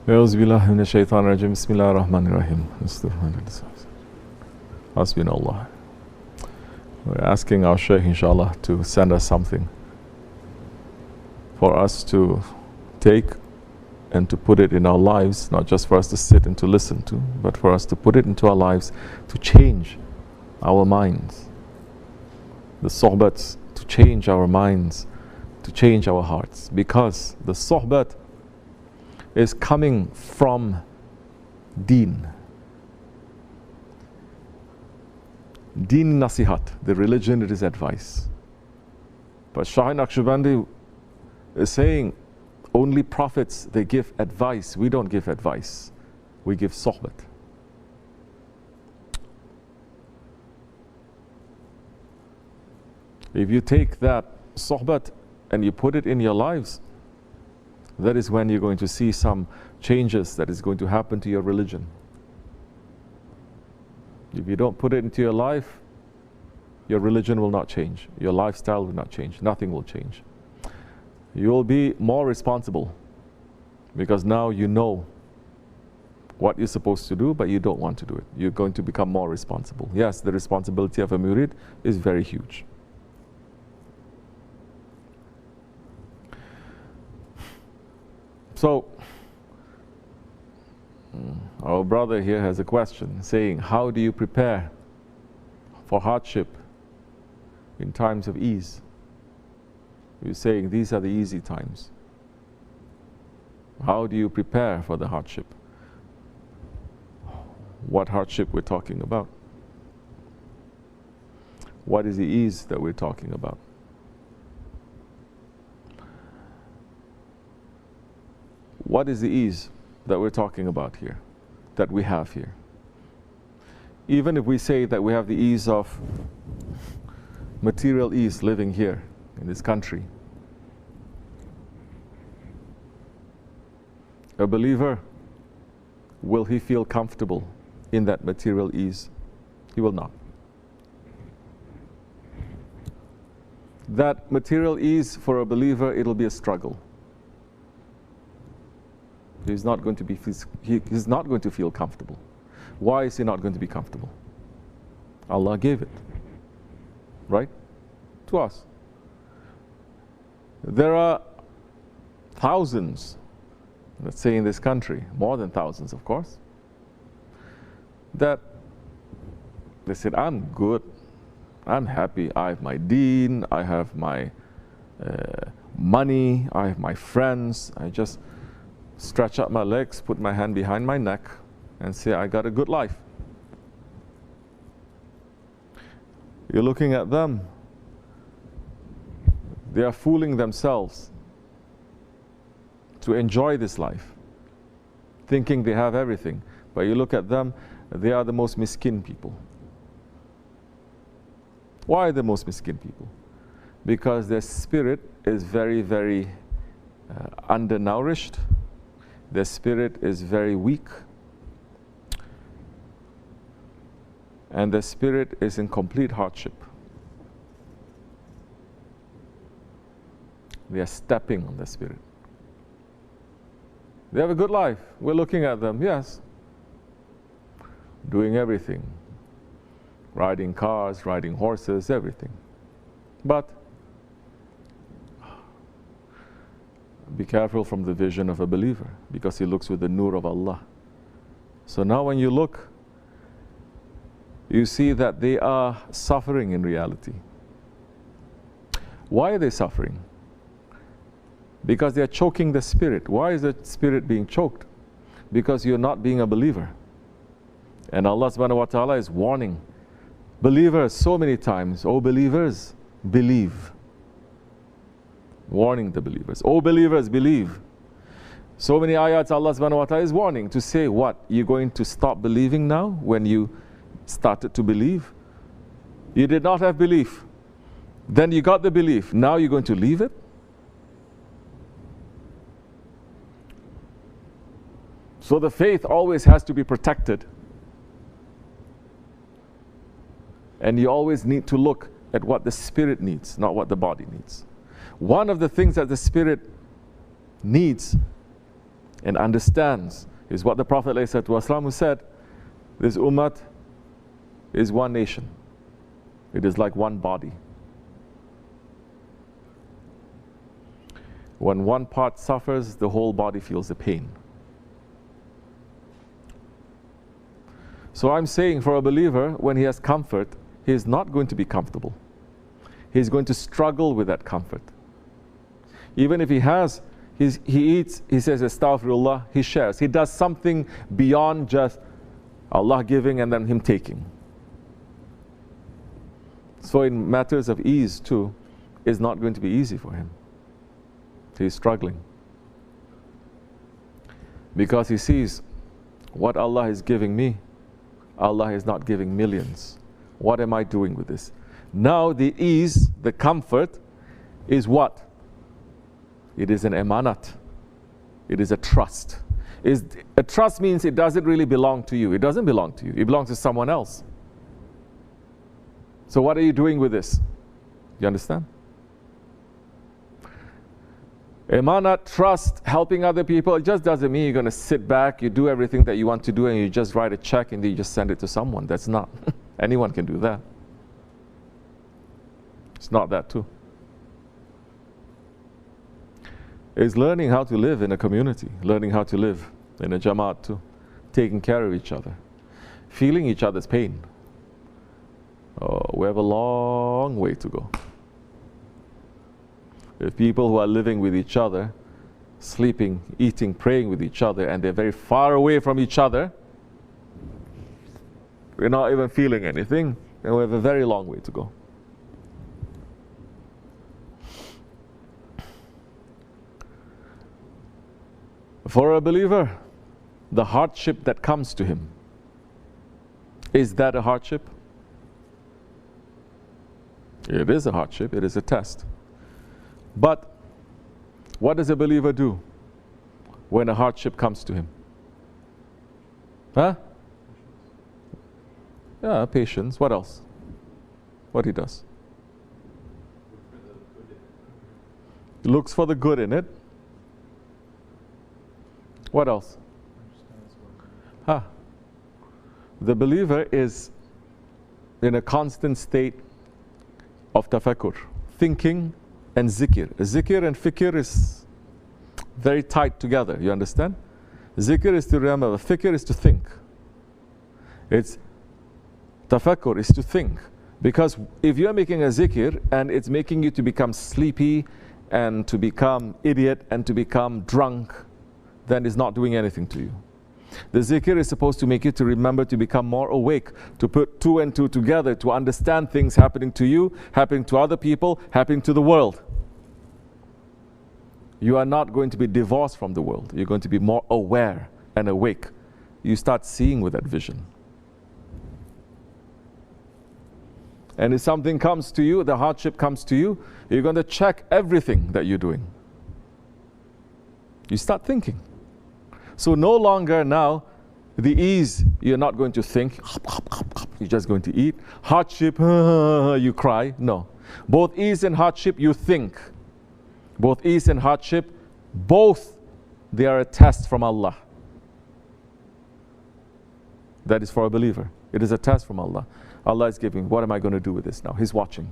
أعوذ بالله من الشيطان الرجيم بسم الله الرحمن الرحيم. Hasbunallah. We're asking our Shaykh inshallah to send us something for us to take and to put it in our lives, not just for us to sit and to listen to, but for us to put it into our lives to change our minds. The sohbats, to change our minds, to change our hearts, because the sohbat is coming from deen. Deen nasihat, the religion, it is advice. But Shahin Naqshbandi is saying only prophets, they give advice. We don't give advice, we give sohbat. If you take that sohbat and you put it in your lives, that is when you're going to see some changes that is going to happen to your religion. If you don't put it into your life, your religion will not change. Your lifestyle will not change. Nothing will change. You will be more responsible because now you know what you're supposed to do, but you don't want to do it. You're going to become more responsible. Yes, the responsibility of a murid is very huge. So, our brother here has a question saying, how do you prepare for hardship in times of ease? He's saying these are the easy times. How do you prepare for the hardship? What hardship we're talking about? What is the ease that we're talking about? What is the ease that we're talking about here, that we have here? Even if we say that we have the ease of material ease living here in this country, a believer, will he feel comfortable in that material ease? He will not. That material ease for a believer, it'll be a struggle. He's not going to feel comfortable. Why is he not going to be comfortable? Allah gave it, right? To us. There are thousands, let's say in this country, more than thousands of course, that they said, I'm good, I'm happy, I have my deen, I have my money, I have my friends, I just stretch out my legs, put my hand behind my neck and say, I got a good life. You're looking at them, they are fooling themselves to enjoy this life, thinking they have everything. But you look at them, they are the most miskin people. Why are they the most miskin people? Because their spirit is very, very undernourished. Their spirit is very weak, and their spirit is in complete hardship. They are stepping on their spirit. They have a good life. We're looking at them, yes, doing everything, riding cars, riding horses, everything. But be careful from the vision of a believer, because he looks with the nur of Allah. So now when you look, you see that they are suffering in reality. Why are they suffering? Because they are choking the spirit. Why is the spirit being choked? Because you're not being a believer. And Allah subhanahu wa ta'ala is warning believers so many times, oh believers, believe. Warning the believers. Oh believers, believe. So many ayats Allah subhanahu wa ta'ala is warning to say what? You're going to stop believing now when you started to believe? You did not have belief. Then you got the belief. Now you're going to leave it? So the faith always has to be protected. And you always need to look at what the spirit needs, not what the body needs. One of the things that the spirit needs and understands is what the Prophet ﷺ said, this ummah is one nation. It is like one body. When one part suffers, the whole body feels the pain. So I'm saying for a believer, when he has comfort, he is not going to be comfortable. He's going to struggle with that comfort. Even if he eats, he says astaghfirullah, he shares. He does something beyond just Allah giving and then him taking. So in matters of ease too, it's not going to be easy for him. He's struggling. Because he sees what Allah is giving me, Allah is not giving millions. What am I doing with this? Now the ease, the comfort is what? It is an emanat. It is a trust. A trust means it doesn't really belong to you. It doesn't belong to you. It belongs to someone else. So what are you doing with this? You understand? Emanat, trust, helping other people, it just doesn't mean you're going to sit back, you do everything that you want to do, and you just write a check and then you just send it to someone. That's not. Anyone can do that. It's not that too. It's learning how to live in a community, learning how to live in a jamaat too, taking care of each other, feeling each other's pain. Oh, we have a long way to go. If people who are living with each other, sleeping, eating, praying with each other, and they're very far away from each other, we're not even feeling anything, and we have a very long way to go. For a believer, the hardship that comes to him, is that a hardship? It is a hardship, it is a test. But what does a believer do when a hardship comes to him? Huh? Yeah, patience. What else? What he does? He looks for the good in it. What else? Huh? The believer is in a constant state of tafakkur, thinking and zikr. Zikr and fikr is very tight together, you understand? Zikr is to remember, fikr is to think. It's tafakkur is to think. Because if you're making a zikr and it's making you to become sleepy and to become idiot and to become drunk, then it's not doing anything to you. The zikr is supposed to make you to remember, to become more awake, to put two and two together, to understand things happening to you, happening to other people, happening to the world. You are not going to be divorced from the world. You're going to be more aware and awake. You start seeing with that vision. And if something comes to you, the hardship comes to you, you're going to check everything that you're doing. You start thinking. So no longer now, the ease, you're not going to think, you're just going to eat. Hardship, you cry. No. Both ease and hardship, you think. Both ease and hardship, both, they are a test from Allah. That is for a believer. It is a test from Allah. Allah is giving, what am I going to do with this now? He's watching.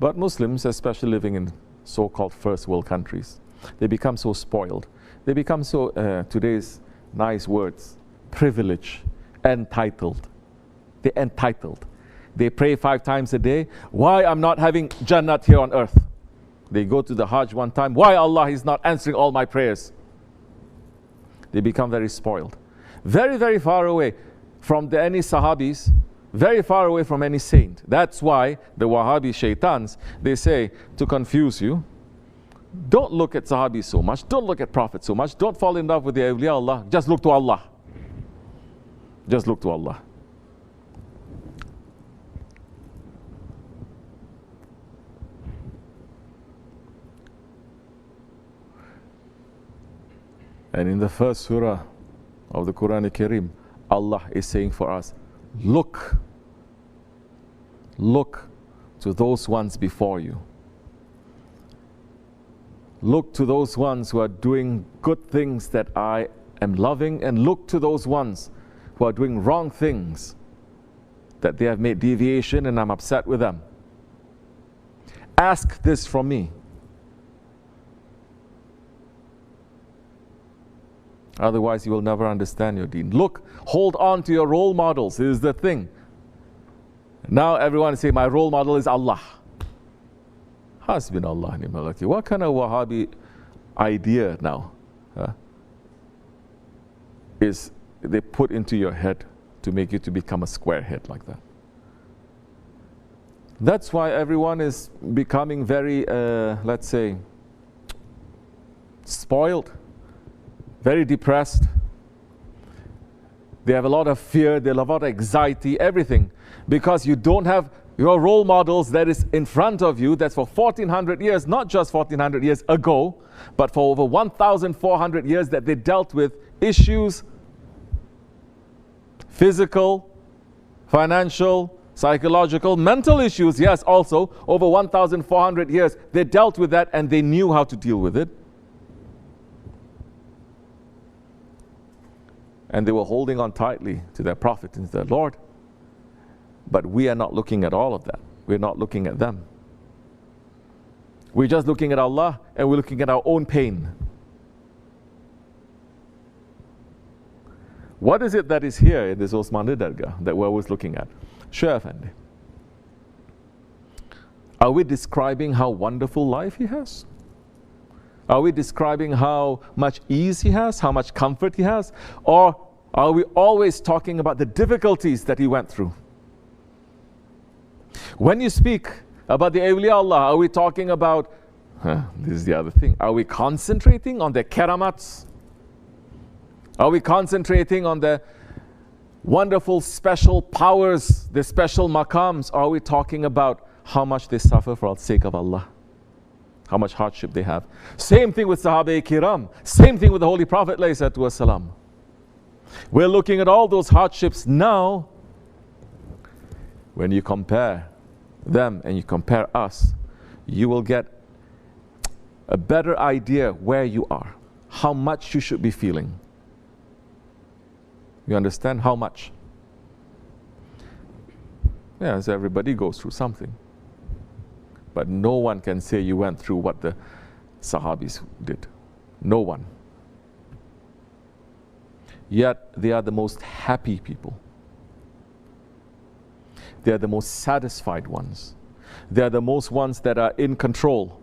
But Muslims, especially living in so-called first world countries, they become so spoiled. They become so, today's nice words, privileged, entitled. They're entitled. They pray 5 times a day. Why I'm not having Jannat here on earth? They go to the Hajj one time. Why Allah is not answering all my prayers? They become very spoiled. Very, very far away from any Sahabis, very far away from any saint. That's why the Wahhabi shaitans, they say, to confuse you, don't look at Sahabis so much, don't look at Prophet so much, don't fall in love with the awliya Allah, just look to Allah. Just look to Allah. And in the first surah of the Quran al-Karim, Allah is saying for us, look to those ones before you. Look to those ones who are doing good things that I am loving, and look to those ones who are doing wrong things that they have made deviation and I'm upset with them. Ask this from me. Otherwise, you will never understand your deen. Look, hold on to your role models. This is the thing. Now everyone say, my role model is Allah. Hasbunallah ni'mal wakeel. What kind of Wahhabi idea now is they put into your head to make you to become a square head like that? That's why everyone is becoming very, let's say, spoiled, very depressed. They have a lot of fear, they have a lot of anxiety, everything. Because you don't have your role models that is in front of you, that's for 1400 years, not just 1400 years ago, but for over 1400 years that they dealt with issues, physical, financial, psychological, mental issues, yes, also. Over 1400 years, they dealt with that and they knew how to deal with it. And they were holding on tightly to their Prophet and their Lord. But we are not looking at all of that. We're not looking at them. We're just looking at Allah and we're looking at our own pain. What is it that is here in this Osmani Dargah that we're always looking at? Shaykh Effendi, are we describing how wonderful life he has? Are we describing how much ease he has, how much comfort he has? Or are we always talking about the difficulties that he went through? When you speak about the awliya Allah, are we talking about, this is the other thing, are we concentrating on their karamats? Are we concentrating on the wonderful special powers, the special maqams? Are we talking about how much they suffer for the sake of Allah? How much hardship they have? Same thing with Sahaba Kiram. Same thing with the Holy Prophet ﷺ. We're looking at all those hardships now. When you compare them and you compare us, you will get a better idea where you are, how much you should be feeling. You understand? How much? Yes, everybody goes through something. But no one can say you went through what the Sahabis did. No one. Yet they are the most happy people. They are the most satisfied ones. They are the most ones that are in control.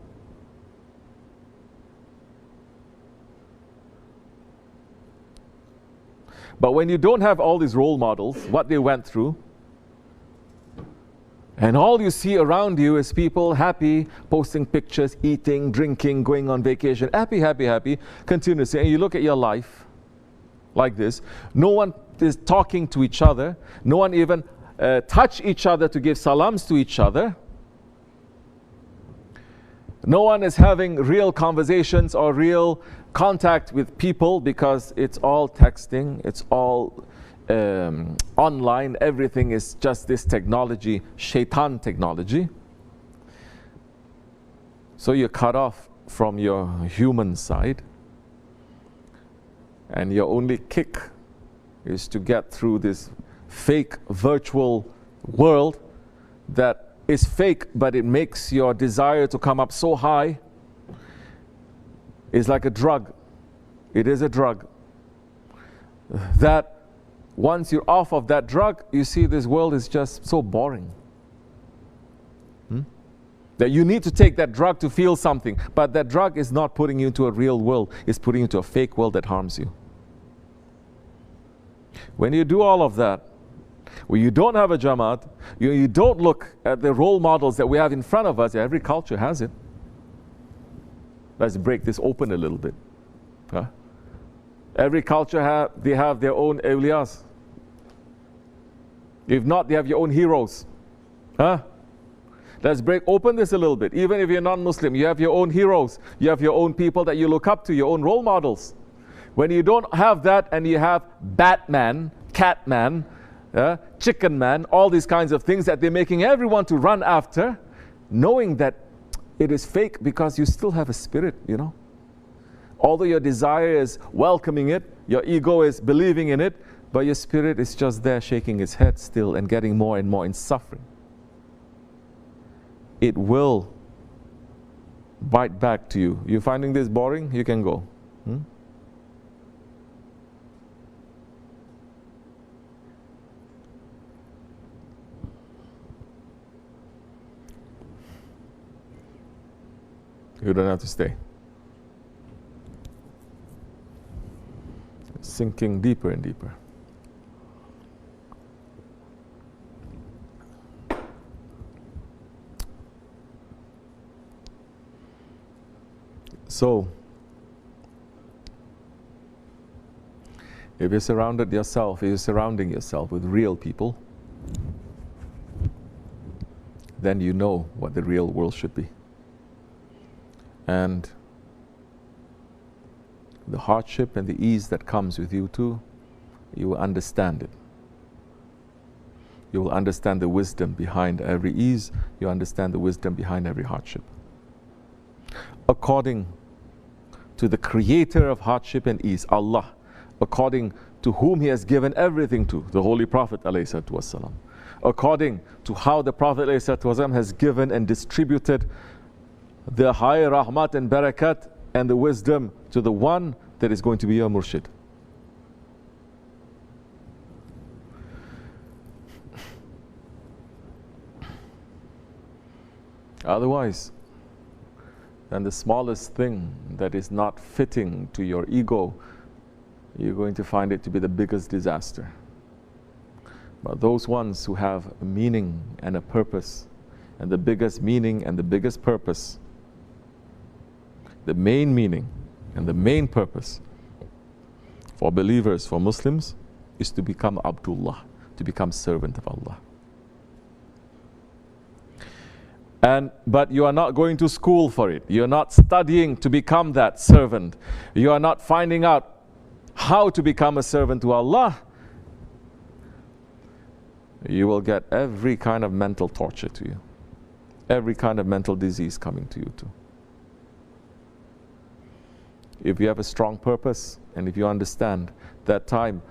But when you don't have all these role models, what they went through, and all you see around you is people happy, posting pictures, eating, drinking, going on vacation, happy, happy, happy, continuously. And you look at your life like this. No one is talking to each other. No one even touch each other to give salams to each other. No one is having real conversations or real contact with people because it's all texting, it's all online, everything is just this technology, shaitan technology. So you're cut off from your human side, and your only kick is to get through this fake virtual world that is fake, but it makes your desire to come up so high. It's like a drug. It is a drug that once you're off of that drug, you see this world is just so boring. That you need to take that drug to feel something, but that drug is not putting you into a real world, it's putting you into a fake world that harms you. When you do all of that, when you don't have a Jamaat, you don't look at the role models that we have in front of us. Every culture has it. Let's break this open a little bit. Every culture they have their own awliyas. If not, they have your own heroes. Let's break open this a little bit. Even if you're non-Muslim, you have your own heroes. You have your own people that you look up to, your own role models. When you don't have that and you have Batman, Catman, Chicken Man, all these kinds of things that they're making everyone to run after, knowing that it is fake because you still have a spirit, you know. Although your desire is welcoming it, your ego is believing in it, but your spirit is just there shaking its head still and getting more and more in suffering. It will bite back to you. You finding this boring? You can go. You don't have to stay. Sinking deeper and deeper. So, if you're surrounding yourself with real people, then you know what the real world should be. And the hardship and the ease that comes with you too, you will understand it. You will understand the wisdom behind every ease. You understand the wisdom behind every hardship. According to the creator of hardship and ease, Allah, according to whom He has given everything to, the Holy Prophet ﷺ, according to how the Prophet ﷺ has given and distributed the high rahmat and barakat and the wisdom to the one that is going to be your murshid. Otherwise, then the smallest thing that is not fitting to your ego, you're going to find it to be the biggest disaster. But those ones who have a meaning and a purpose, and the biggest meaning and the biggest purpose, the main meaning and the main purpose for believers, for Muslims, is to become Abdullah, to become servant of Allah. But you are not going to school for it. You're not studying to become that servant. You are not finding out how to become a servant to Allah. You will get every kind of mental torture to you. Every kind of mental disease coming to you too. If you have a strong purpose, and if you understand that time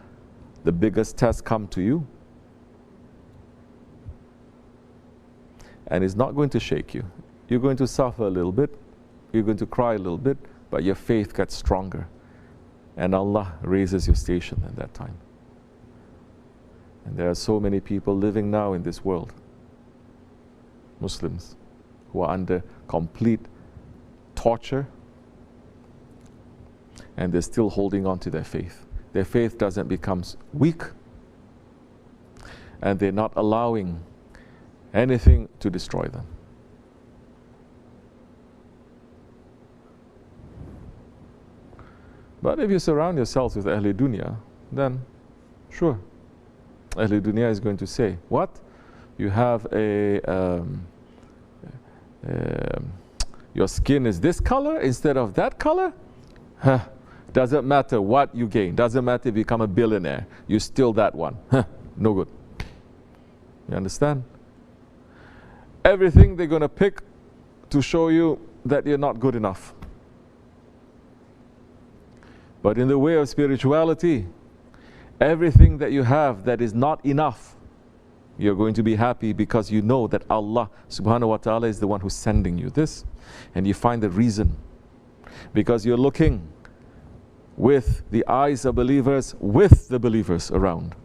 the biggest tests come to you, and it's not going to shake you. You're going to suffer a little bit, you're going to cry a little bit, but your faith gets stronger, and Allah raises your station at that time. And there are so many people living now in this world, Muslims, who are under complete torture, and they're still holding on to their faith. Their faith doesn't become weak, and they're not allowing anything to destroy them. But if you surround yourselves with Ahle Dunya, then sure, Ahle Dunya is going to say, what? You have your skin is this color instead of that color? Huh. Doesn't matter what you gain. Doesn't matter if you become a billionaire. You're still that one. Huh. No good. You understand? Everything they're going to pick to show you that you're not good enough. But in the way of spirituality, everything that you have that is not enough, you're going to be happy because you know that Allah subhanahu wa ta'ala is the one who's sending you this. And you find the reason. Because you're looking with the eyes of believers, with the believers around.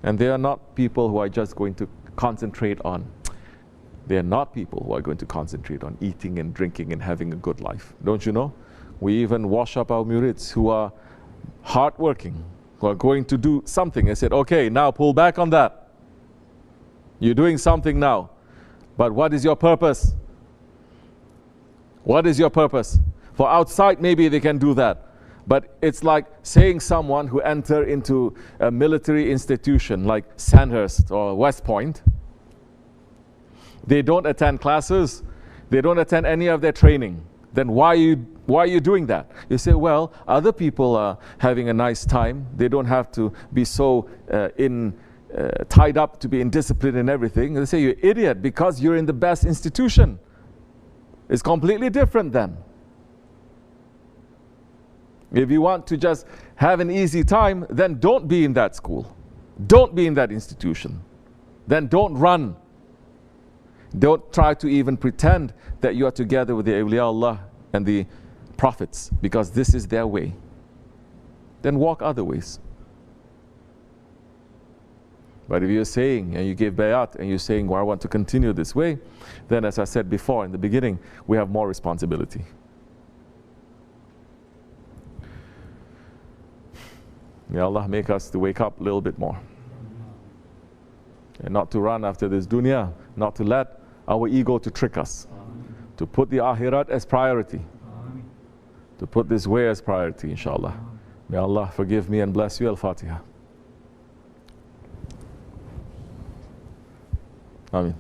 And they are not people who are just going to concentrate on. They are not people who are going to concentrate on eating and drinking and having a good life. Don't you know? We even wash up our murids who are hardworking, who are going to do something. I said, okay, now pull back on that. You're doing something now. But what is your purpose? What is your purpose? For outside, maybe they can do that. But it's like saying someone who enter into a military institution like Sandhurst or West Point. They don't attend classes. They don't attend any of their training. Then why are you doing that? You say, well, other people are having a nice time. They don't have to be so tied up to be in discipline and everything. They say, you're an idiot because you're in the best institution. is completely different then. If you want to just have an easy time, then don't be in that school. Don't be in that institution. Then don't run. Don't try to even pretend that you are together with the awliya Allah and the prophets, because this is their way. Then walk other ways. But if you're saying, and you give bayat, and you're saying, well, I want to continue this way, then as I said before in the beginning, we have more responsibility. May Allah make us to wake up a little bit more. And not to run after this dunya, not to let our ego to trick us. To put the akhirat as priority. To put this way as priority, inshallah. May Allah forgive me and bless you. Al-Fatiha. Ameen.